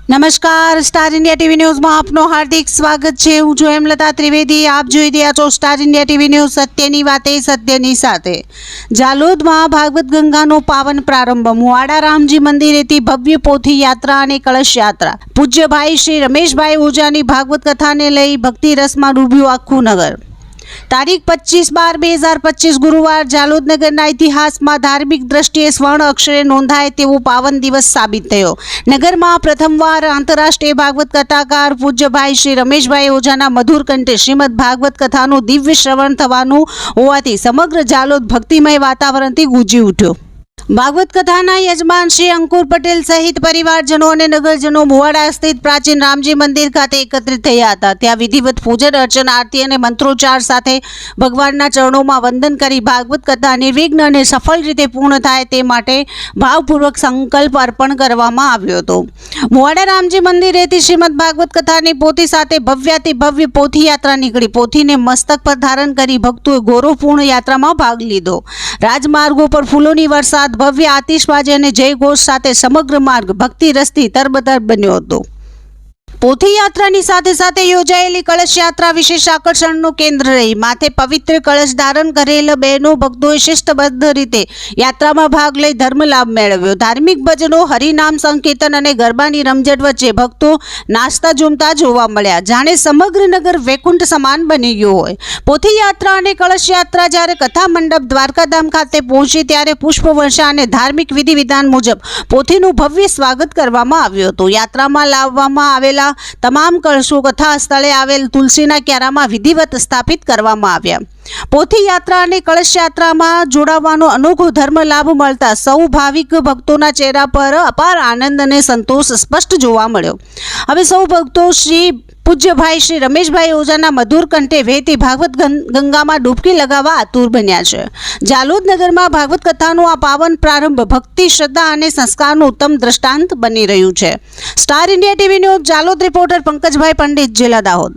નમસ્કાર, star India TV ન્યૂઝમાં આપનું હાર્દિક સ્વાગત છે। હું છું હેમલતા ત્રિવેદી। આપ જોઈ રહ્યા છો સ્ટાર ઇન્ડિયા ટીવી ન્યૂઝ, સત્યની વાતે સત્યની સાથે। જાલોદમાં ભાગવત ગંગાનો પાવન પ્રારંભ। મુવાડા રામજી મંદિરેથી ભવ્ય પોથી યાત્રા અને કળશ યાત્રા। પૂજ્ય ભાઈ શ્રી રમેશભાઈ ઓઝાની ભાગવત કથાને લઈ ભક્તિ રસમાં ડૂબ્યું આખું નગર। તારીખ 25/12/2025 ગુરુવાર જાલોદ નગરના ઇતિહાસમાં ધાર્મિક દ્રષ્ટિએ સ્વર્ણ અક્ષરે નોંધાય તેવો પાવન દિવસ સાબિત થયો। નગરમાં પ્રથમવાર આંતરરાષ્ટ્રીય ભાગવત કથાકાર પૂજ્ય ભાઈ શ્રી રમેશભાઈ ઓઝાના મધુર કંઠે શ્રીમદ ભાગવત કથાનું દિવ્ય શ્રવણ થવાનું હોવાથી સમગ્ર જાલોદ ભક્તિમય વાતાવરણથી ગુંજી ઉઠ્યો। ભાગવત કથાના યજમાન શ્રી અંકુર પટેલ સહિત પરિવારજનો અને નગરજનો મુવાડા સ્થિત પ્રાચીન રામજી મંદિર ખાતે એકત્રિત થયા હતા। ત્યાં વિધિવત પૂજન અર્ચન, આરતી અને મંત્રોચ્ચાર સાથે ભગવાનના ચરણોમાં વંદન કરી ભાગવત કથા નિર્વિઘ્ન અને સફળ રીતે પૂર્ણ થાય તે માટે ભાવપૂર્વક સંકલ્પ અર્પણ કરવામાં આવ્યો હતો। મુવાડા રામજી મંદિરેથી શ્રીમદ ભાગવત કથાની પોથી સાથે ભવ્યાતિ ભવ્ય પોથી યાત્રા નીકળી। પોથીને મસ્તક પર ધારણ કરી ભક્તોએ ગૌરવપૂર્ણ યાત્રામાં ભાગ લીધો। રાજમાર્ગો પર ફૂલોની વરસાદ, ભવ્ય આતિશબાજી અને જયઘોષ સાથે સમગ્ર માર્ગ ભક્તિ રસથી તરબતર બન્યો હતો। પોથી યાત્રાની સાથે સાથે યોજાયેલી કળશ યાત્રા વિશેષ આકર્ષણનું કેન્દ્ર રહી। માથે પવિત્ર કળશ ધારણ કરેલ બહેનો ભક્તોએ શિસ્તબદ્ધ રીતે યાત્રામાં ભાગ લઈ ધર્મ લાભ મેળવ્યો। ધાર્મિક ભજનો, હરિનામ સંકીર્તન અને ગરબાની રમઝટ વચ્ચે ભક્તો નાચતા ઝૂમતા જોવા મળ્યા, જાણે સમગ્ર નગર વૈકુંઠ સમાન બની ગયું હોય। પોથી યાત્રા અને કળશ યાત્રા જ્યારે કથા મંડપ દ્વારકાધામ ખાતે પહોંચી ત્યારે પુષ્પવર્ષા અને ધાર્મિક વિધિ વિધાન મુજબ પોથીનું ભવ્ય સ્વાગત કરવામાં આવ્યું હતું। યાત્રામાં લાવવામાં આવેલા તમામ કળશો કથા સ્થળે આવેલ તુલસીના ક્યારામાં વિધિવત સ્થાપિત કરવામાં આવ્યા। પોથી યાત્રા અને કળશ યાત્રામાં જોડાવાનો અનોખો ધર્મ લાભ મળતા સૌ ભાવિક ભક્તોના ચહેરા પર અપાર આનંદ અને સંતોષ સ્પષ્ટ જોવા મળ્યો। હવે સૌ ભક્તો શ્રી પૂજ્ય ભાઈ શ્રી રમેશભાઈ ઓઝાના મધુર કંઠે વહેતી ભાગવત ગંગામાં ડૂબકી લગાવવા આતુર બન્યા છે। જાલોદ નગરમાં ભાગવત કથાનો આ પાવન પ્રારંભ ભક્તિ, શ્રદ્ધા અને સંસ્કારનું ઉત્તમ દ્રષ્ટાંત બની રહ્યું છે। Star India TV news Jhalod reporter Pankajbhai Pandit, જિલ્લા દાહોદ।